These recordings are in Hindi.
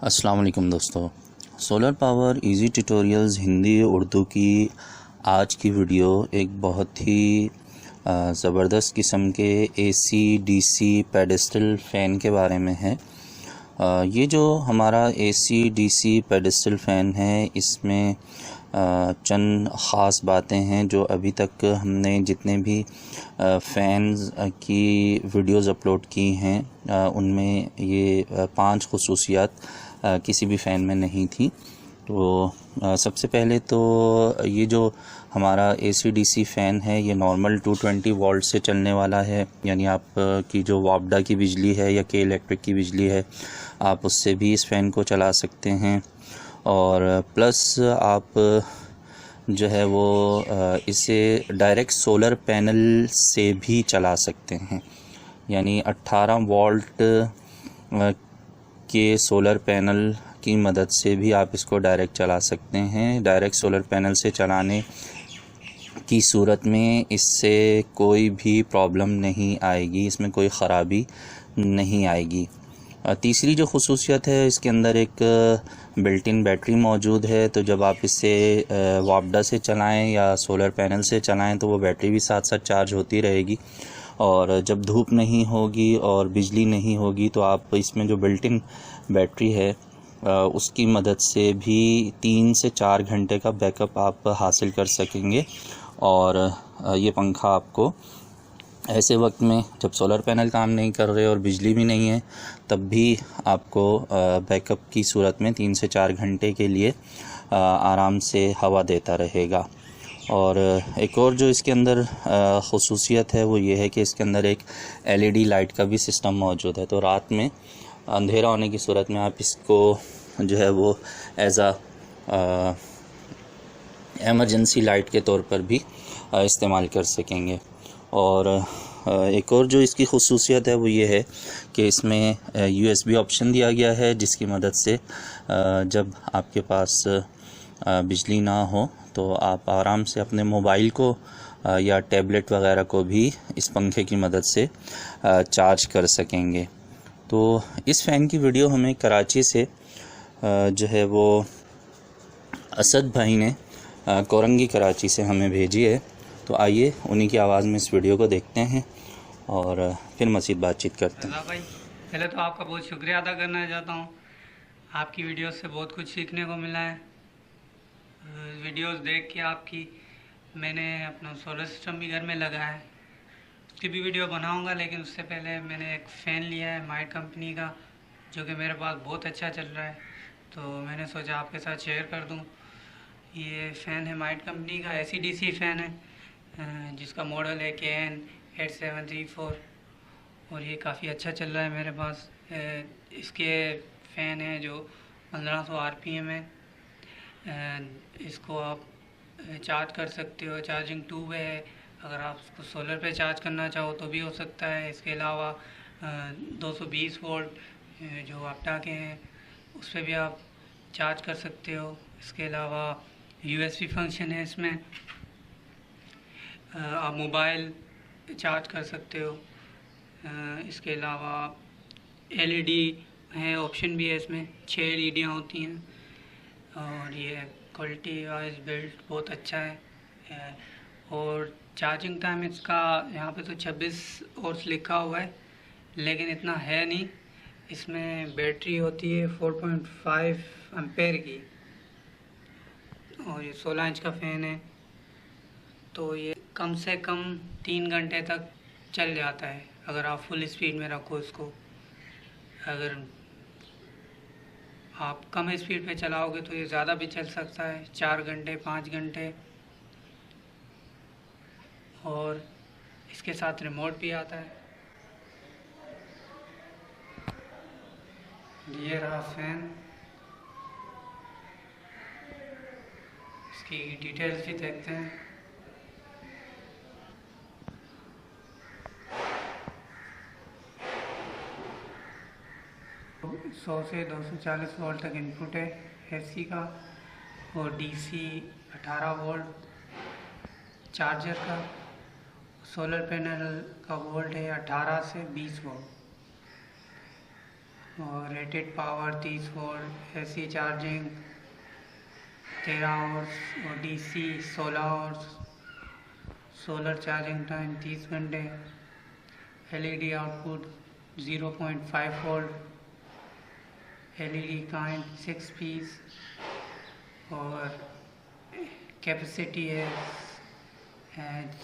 अस्सलाम वालेकुम दोस्तों। Solar power easy tutorials Hindi Urdu की आज की वीडियो एक बहुत ही ज़बरदस्त किस्म के एसी डीसी पेडेस्टल फ़ैन के बारे में है। ये जो हमारा एसी डीसी पेडेस्टल फ़ैन है, इसमें चंद ख़ास बातें हैं जो अभी तक हमने जितने भी फ़ैन्स की वीडियोस अपलोड की हैं उनमें ये 5 खुसूसियात किसी भी फ़ैन में नहीं थी। तो सबसे पहले तो ये जो हमारा एसी डीसी फ़ैन है ये नॉर्मल 220 वोल्ट से चलने वाला है, यानी आप की जो वापडा की बिजली है या के इलेक्ट्रिक की बिजली है आप उससे भी इस फ़ैन को चला सकते हैं। और प्लस आप जो है वो इसे डायरेक्ट सोलर पैनल से भी चला सकते हैं, यानी 18 वोल्ट के सोलर पैनल की मदद से भी आप इसको डायरेक्ट चला सकते हैं। डायरेक्ट सोलर पैनल से चलाने की सूरत में इससे कोई भी प्रॉब्लम नहीं आएगी, इसमें कोई ख़राबी नहीं आएगी। तीसरी जो खुसूसियत है, इसके अंदर एक बिल्ट इन बैटरी मौजूद है, तो जब आप इसे वापडा से चलाएं या सोलर पैनल से चलाएं तो वो बैटरी भी साथ साथ चार्ज होती रहेगी। और जब धूप नहीं होगी और बिजली नहीं होगी तो आप इसमें जो बिल्ट इन बैटरी है उसकी मदद से भी 3 से 4 घंटे का बैकअप आप हासिल कर सकेंगे। और ये पंखा आपको ऐसे वक्त में जब सोलर पैनल काम नहीं कर रहे और बिजली भी नहीं है तब भी आपको बैकअप की सूरत में 3 से 4 घंटे के लिए आराम से हवा देता रहेगा। और एक और जो इसके अंदर खुसूसियत है वो ये है कि इसके अंदर एक एलईडी लाइट का भी सिस्टम मौजूद है, तो रात में अंधेरा होने की सूरत में आप इसको जो है वो एज आ एमरजेंसी लाइट के तौर पर भी इस्तेमाल कर सकेंगे। और एक और जो इसकी खुसूसियत है वो ये है कि इसमें यूएसबी ऑप्शन दिया गया है, जिसकी मदद से जब आपके पास बिजली ना हो तो आप आराम से अपने मोबाइल को या टैबलेट वगैरह को भी इस पंखे की मदद से चार्ज कर सकेंगे। तो इस फ़ैन की वीडियो हमें कराची से जो है वो असद भाई ने कोरंगी कराची से हमें भेजी है, तो आइए उन्हीं की आवाज़ में इस वीडियो को देखते हैं और फिर मज़ीद बातचीत करते हैं। भाई, पहले तो आपका बहुत शुक्रिया अदा करना चाहता हूँ। आपकी वीडियोस से बहुत कुछ सीखने को मिला है। वीडियोस देख के आपकी मैंने अपना सोलर सिस्टम भी घर में लगाया है, उसकी भी वीडियो बनाऊंगा। लेकिन उससे पहले मैंने एक फ़ैन लिया है माइट कंपनी का, जो कि मेरे पास बहुत अच्छा चल रहा है, तो मैंने सोचा आपके साथ शेयर कर दूं। ये फ़ैन है माइट कंपनी का, एसी-डीसी फ़ैन है, जिसका मॉडल है KN8734 और ये काफ़ी अच्छा चल रहा है मेरे पास। इसके फ़ैन है जो 1500 RPM है। इसको आप चार्ज कर सकते हो, चार्जिंग ट्यूब है, अगर आप उसको सोलर पे चार्ज करना चाहो तो भी हो सकता है। इसके अलावा 220 वोल्ट जो वापडा के हैं उस पर भी आप चार्ज कर सकते हो। इसके अलावा USB फंक्शन है इसमें, आप मोबाइल चार्ज कर सकते हो। इसके अलावा LED है, ऑप्शन भी है इसमें, 6 LED होती हैं। और ये क्वालिटी वाइज बिल्ड बहुत अच्छा है। और चार्जिंग टाइम इसका यहाँ पे तो 26 आवर्स लिखा हुआ है, लेकिन इतना है नहीं। इसमें बैटरी होती है 4.5 एम्पेयर की, और ये 16 इंच का फ़ैन है, तो ये कम से कम 3 घंटे तक चल जाता है अगर आप फुल स्पीड में रखो इसको। अगर आप कम स्पीड पे चलाओगे तो ये ज़्यादा भी चल सकता है, 4 घंटे 5 घंटे। और इसके साथ रिमोट भी आता है। ये रहा फ़ैन, इसकी डिटेल्स भी देखते हैं। तो 100 से 240 वोल्ट तक इनपुट है एसी का, और डीसी 18 वोल्ट चार्जर का। सोलर पैनल का वोल्ट है 18 से 20 वोल्ट। और rated power 30 volt, AC charging 13 hours और DC 16 hours, solar charging time 30 घंटे, LED output 0.5 volt, LED kind 6 piece और कैपेसिटी है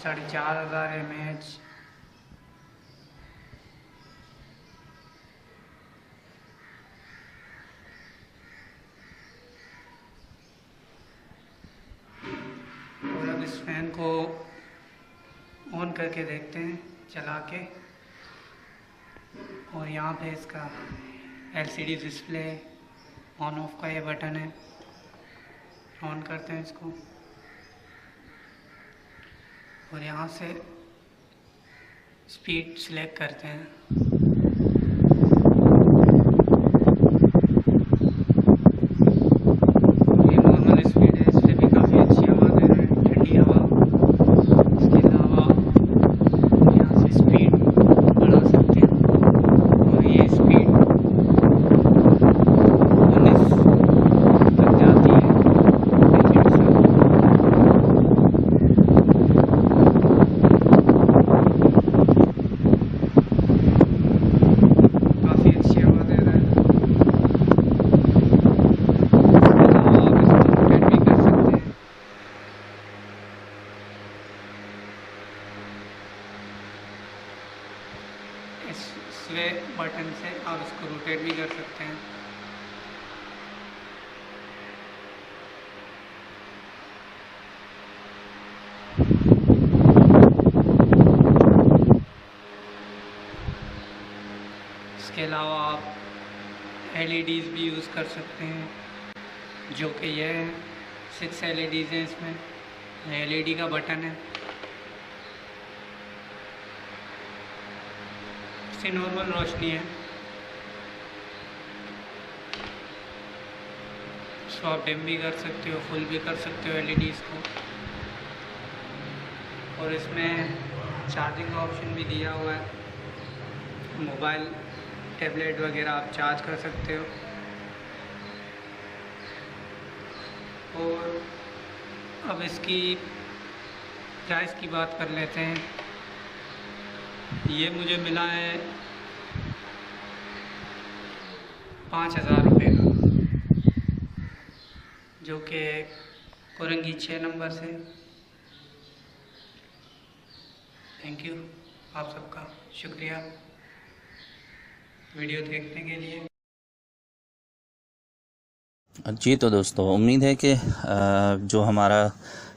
4500 mAh। और अब इस फैन को ऑन करके देखते हैं चला के, और यहाँ पे इसका एलसीडी डिस्प्ले ऑन ऑफ का ये बटन है। ऑन करते हैं इसको और यहाँ से स्पीड सिलेक्ट करते हैं। ये नॉर्मल स्पीड है, इससे भी काफ़ी अच्छी हवा दे रहा है, ठंडी हवा। इसके अलावा यहाँ से स्पीड बढ़ा सकते हैं और ये स्पीड 19 तक जाती है। काफ़ी अच्छी हवा दे रहा है। इसके अलावा आप इसको रोटेट भी कर सकते हैं। इस स्वे बटन से आप इसको रोटेट भी कर सकते हैं। इसके अलावा आप एलईडीज़ भी यूज़ कर सकते हैं, जो कि ये 6 एलईडीज़ हैं। इसमें एलईडी का बटन है। इससे नॉर्मल रोशनी है, इसको आप डिम भी कर सकते हो, फुल भी कर सकते हो एलईडीज़ को। और इसमें चार्जिंग का ऑप्शन भी दिया हुआ है, मोबाइल टैबलेट वगैरह आप चार्ज कर सकते हो। और अब इसकी प्राइस की बात कर लेते हैं। ये मुझे मिला है 5000 रुपये का, जो कि कोरंगी 6 नंबर से। थैंक यू, आप सबका शुक्रिया वीडियो देखने के लिए। जी तो दोस्तों, उम्मीद है कि जो हमारा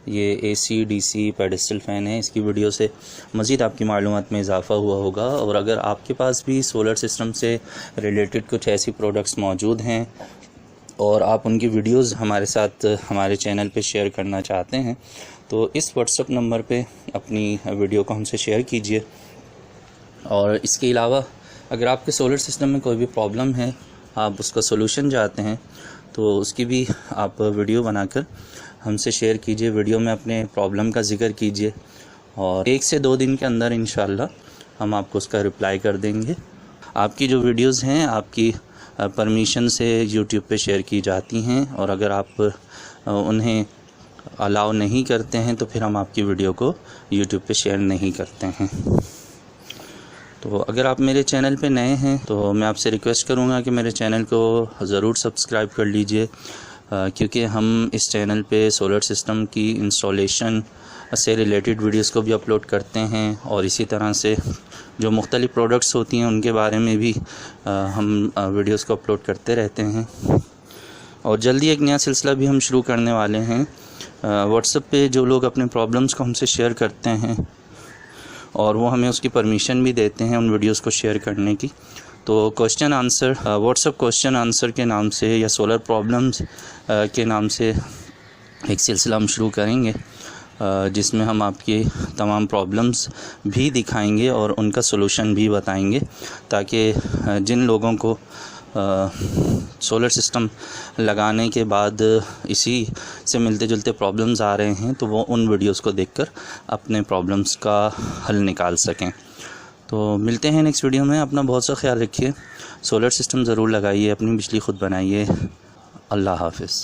ये AC DC पेडेस्टल फ़ैन है, इसकी वीडियो से मज़ीद आपकी मालूमात में इजाफ़ा हुआ होगा। और अगर आपके पास भी सोलर सिस्टम से रिलेटेड कुछ ऐसी प्रोडक्ट्स मौजूद हैं और आप उनकी वीडियोस हमारे साथ हमारे चैनल पे शेयर करना चाहते हैं, तो इस व्हाट्सएप नंबर पे अपनी वीडियो को हमसे शेयर कीजिए। और इसके अलावा अगर आपके सोलर सिस्टम में कोई भी प्रॉब्लम है, आप उसका सोल्यूशन चाहते हैं, तो उसकी भी आप वीडियो बनाकर हमसे शेयर कीजिए। वीडियो में अपने प्रॉब्लम का ज़िक्र कीजिए और 1 से 2 दिन के अंदर इंशाल्लाह हम आपको उसका रिप्लाई कर देंगे। आपकी जो वीडियोस हैं आपकी परमिशन से यूट्यूब पे शेयर की जाती हैं, और अगर आप उन्हें अलाउ नहीं करते हैं तो फिर हम आपकी वीडियो को यूट्यूब पे शेयर नहीं करते हैं। तो अगर आप मेरे चैनल पे नए हैं तो मैं आपसे रिक्वेस्ट करूंगा कि मेरे चैनल को ज़रूर सब्सक्राइब कर लीजिए, क्योंकि हम इस चैनल पे सोलर सिस्टम की इंस्टॉलेशन से रिलेटेड वीडियोस को भी अपलोड करते हैं, और इसी तरह से जो मुख्तलिफ़ प्रोडक्ट्स होती हैं उनके बारे में भी हम वीडियोस को अपलोड करते रहते हैं। और जल्दी एक नया सिलसिला भी हम शुरू करने वाले हैं। व्हाट्सएप पे जो लोग अपने प्रॉब्लम्स को हमसे शेयर करते हैं और वो हमें उसकी परमिशन भी देते हैं उन वीडियोस को शेयर करने की, तो question answer WhatsApp question answer के नाम से या सोलर प्रॉब्लम्स के नाम से एक सिलसिला हम शुरू करेंगे, जिसमें हम आपकी तमाम प्रॉब्लम्स भी दिखाएंगे और उनका सलूशन भी बताएंगे, ताकि जिन लोगों को सोलर सिस्टम लगाने के बाद इसी से मिलते जुलते प्रॉब्लम्स आ रहे हैं, तो वो उन वीडियोस को देखकर अपने प्रॉब्लम्स का हल निकाल सकें। तो मिलते हैं नेक्स्ट वीडियो में। अपना बहुत सा ख्याल रखिए, सोलर सिस्टम ज़रूर लगाइए, अपनी बिजली खुद बनाइए। अल्लाह हाफ़िज़।